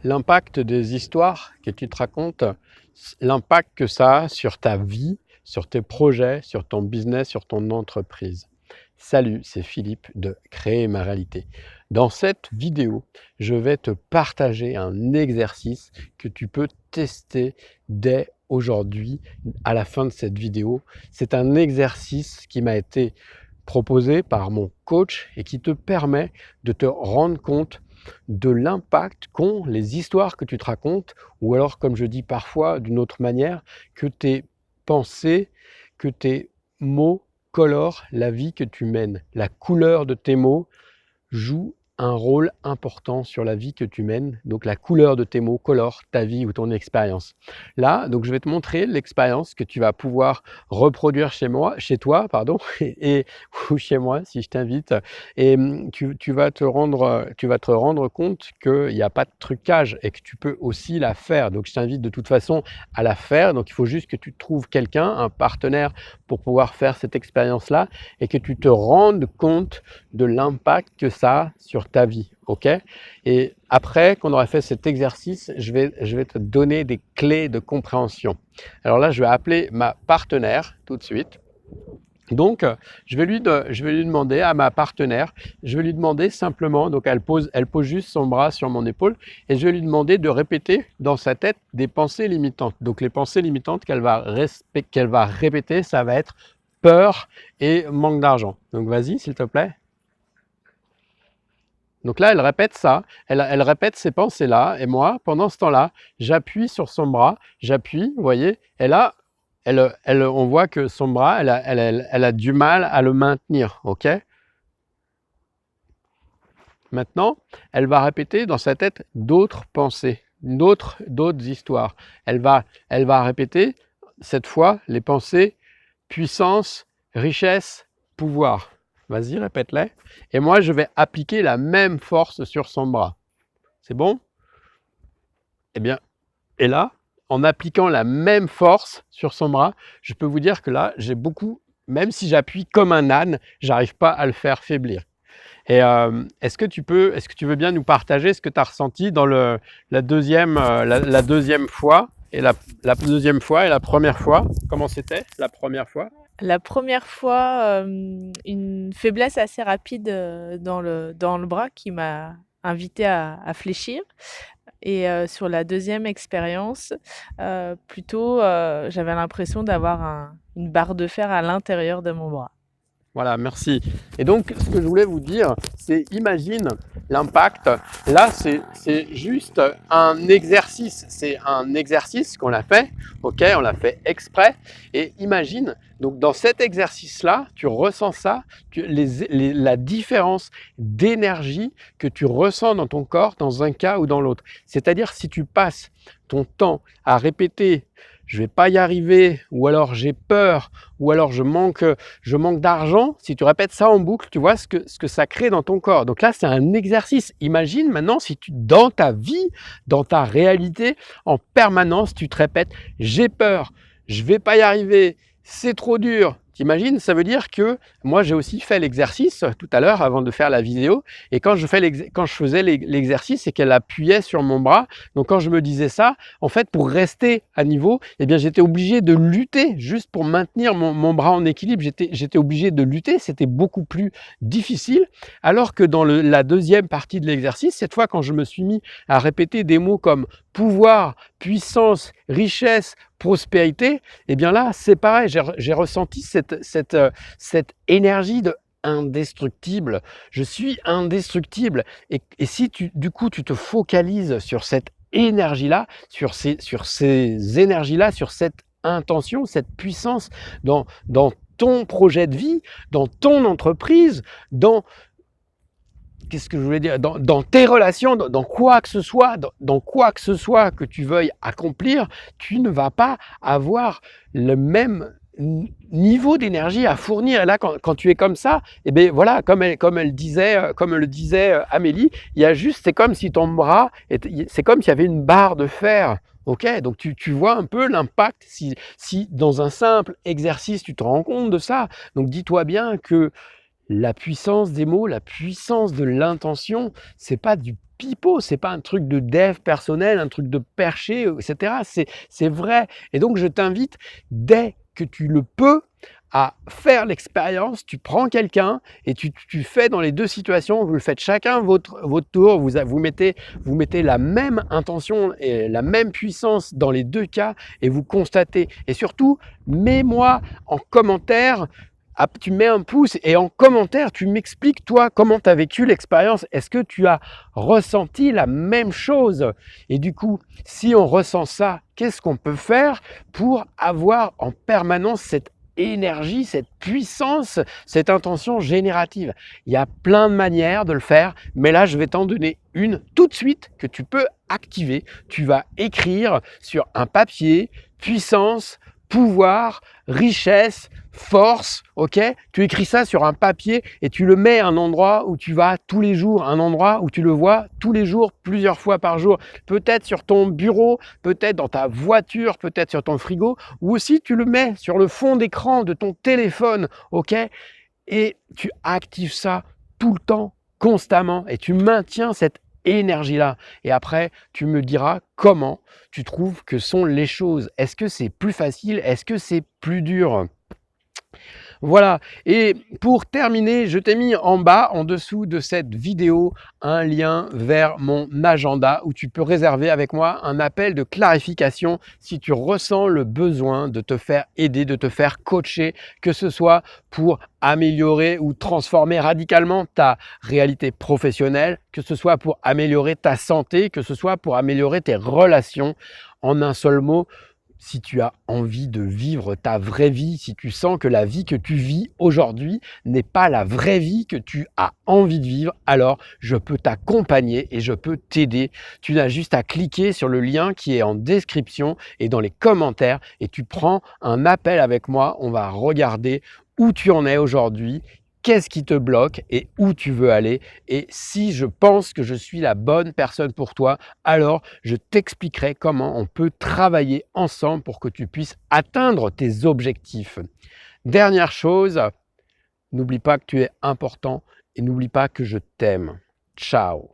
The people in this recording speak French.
l'impact des histoires que tu te racontes, l'impact que ça a sur ta vie, sur tes projets, sur ton business, sur ton entreprise. Salut, c'est Philippe de Créer ma réalité. Dans cette vidéo, je vais te partager un exercice que tu peux tester dès aujourd'hui à la fin de cette vidéo. C'est un exercice qui m'a été proposé par mon coach et qui te permet de te rendre compte de l'impact qu'ont les histoires que tu te racontes, ou alors, comme je dis parfois d'une autre manière, que tes pensées, que tes mots colorent la vie que tu mènes. La couleur de tes mots joue un rôle important sur la vie que tu mènes. Donc la couleur de tes mots colore ta vie ou ton expérience. Là, donc je vais te montrer l'expérience que tu vas pouvoir reproduire chez toi, ou chez moi si je t'invite. Et tu vas te rendre compte qu'il n'y a pas de trucage et que tu peux aussi la faire. Donc je t'invite de toute façon à la faire. Donc il faut juste que tu trouves quelqu'un, un partenaire pour pouvoir faire cette expérience-là et que tu te rendes compte de l'impact que ça a sur ta vie, ok? Et après qu'on aura fait cet exercice, je vais te donner des clés de compréhension. Alors là, je vais appeler ma partenaire tout de suite. Donc, je vais lui demander à ma partenaire, je vais lui demander simplement, donc elle pose juste son bras sur mon épaule, et je vais lui demander de répéter dans sa tête des pensées limitantes. Donc, les pensées limitantes qu'elle va répéter, ça va être peur et manque d'argent. Donc, vas-y, s'il te plaît. Donc là, elle répète ça, elle répète ces pensées-là, et moi, pendant ce temps-là, j'appuie sur son bras, vous voyez, et là, on voit que son bras, elle a du mal à le maintenir, ok? Maintenant, elle va répéter dans sa tête d'autres pensées, d'autres histoires. Elle va répéter, cette fois, les pensées puissance, richesse, pouvoir. Vas-y, répète-les. Et moi, je vais appliquer la même force sur son bras. C'est bon? Eh bien, et là, en appliquant la même force sur son bras, je peux vous dire que là, même si j'appuie comme un âne, j'arrive pas à le faire faiblir. Et est-ce que tu veux bien nous partager ce que tu as ressenti dans la deuxième fois et la deuxième fois et la première fois? Comment c'était la première fois? La première fois, une faiblesse assez rapide, dans le bras qui m'a invitée à fléchir et sur la deuxième expérience, plutôt, j'avais l'impression d'avoir une barre de fer à l'intérieur de mon bras. Voilà, merci. Et donc, ce que je voulais vous dire, c'est imagine l'impact. Là, c'est juste un exercice. C'est un exercice qu'on a fait, ok, on l'a fait exprès. Et imagine, donc dans cet exercice-là, tu ressens ça, la différence d'énergie que tu ressens dans ton corps dans un cas ou dans l'autre. C'est-à-dire, si tu passes ton temps à répéter je vais pas y arriver, ou alors j'ai peur, ou alors je manque d'argent, si tu répètes ça en boucle, tu vois ce que ça crée dans ton corps. Donc là, c'est un exercice. Imagine maintenant si dans ta vie, dans ta réalité, en permanence, tu te répètes « j'ai peur, je vais pas y arriver, c'est trop dur ». T'imagines, ça veut dire que moi j'ai aussi fait l'exercice tout à l'heure avant de faire la vidéo et quand je faisais l'exercice et qu'elle appuyait sur mon bras, donc quand je me disais ça, en fait pour rester à niveau, eh bien j'étais obligé de lutter juste pour maintenir mon bras en équilibre, j'étais obligé de lutter, c'était beaucoup plus difficile alors que dans la deuxième partie de l'exercice, cette fois quand je me suis mis à répéter des mots comme pouvoir, puissance, richesse, prospérité, eh bien là, c'est pareil, j'ai ressenti cette énergie de indestructible. Je suis indestructible. Et si du coup, tu te focalises sur cette énergie-là, sur ces énergies-là, sur cette intention, cette puissance dans ton projet de vie, dans ton entreprise, qu'est-ce que je voulais dire, dans tes relations, dans quoi que ce soit, dans quoi que ce soit que tu veuilles accomplir, tu ne vas pas avoir le même niveau d'énergie à fournir. Et là, quand tu es comme ça, et bien voilà, comme le disait Amélie, c'est comme si ton bras, c'est comme s'il y avait une barre de fer. Ok, donc tu vois un peu l'impact si dans un simple exercice tu te rends compte de ça. Donc dis-toi bien que La puissance des mots, la puissance de l'intention, c'est pas du pipeau, c'est pas un truc de dev personnel, un truc de perché, etc. C'est vrai. Et donc, je t'invite, dès que tu le peux, à faire l'expérience. Tu prends quelqu'un et tu fais dans les deux situations, vous le faites chacun votre tour, vous mettez la même intention et la même puissance dans les deux cas et vous constatez. Et surtout, mets-moi en commentaire. Tu mets un pouce et en commentaire, tu m'expliques toi comment tu as vécu l'expérience. Est-ce que tu as ressenti la même chose? Et du coup, si on ressent ça, qu'est-ce qu'on peut faire pour avoir en permanence cette énergie, cette puissance, cette intention générative? Il y a plein de manières de le faire, mais là, je vais t'en donner une tout de suite que tu peux activer. Tu vas écrire sur un papier puissance, pouvoir, richesse, force, ok? Tu écris ça sur un papier et tu le mets à un endroit où tu vas tous les jours, un endroit où tu le vois tous les jours, plusieurs fois par jour, peut-être sur ton bureau, peut-être dans ta voiture, peut-être sur ton frigo, ou aussi tu le mets sur le fond d'écran de ton téléphone, ok? Et tu actives ça tout le temps, constamment, et tu maintiens cette énergie-là. Et après, tu me diras comment tu trouves que sont les choses. Est-ce que c'est plus facile? Est-ce que c'est plus dur? Voilà, et pour terminer, je t'ai mis en bas, en dessous de cette vidéo, un lien vers mon agenda où tu peux réserver avec moi un appel de clarification si tu ressens le besoin de te faire aider, de te faire coacher, que ce soit pour améliorer ou transformer radicalement ta réalité professionnelle, que ce soit pour améliorer ta santé, que ce soit pour améliorer tes relations. En un seul mot, si tu as envie de vivre ta vraie vie, si tu sens que la vie que tu vis aujourd'hui n'est pas la vraie vie que tu as envie de vivre, alors je peux t'accompagner et je peux t'aider. Tu n'as juste à cliquer sur le lien qui est en description et dans les commentaires et tu prends un appel avec moi. On va regarder où tu en es aujourd'hui, qu'est-ce qui te bloque et où tu veux aller. Et si je pense que je suis la bonne personne pour toi, alors je t'expliquerai comment on peut travailler ensemble pour que tu puisses atteindre tes objectifs. Dernière chose, n'oublie pas que tu es important et n'oublie pas que je t'aime. Ciao.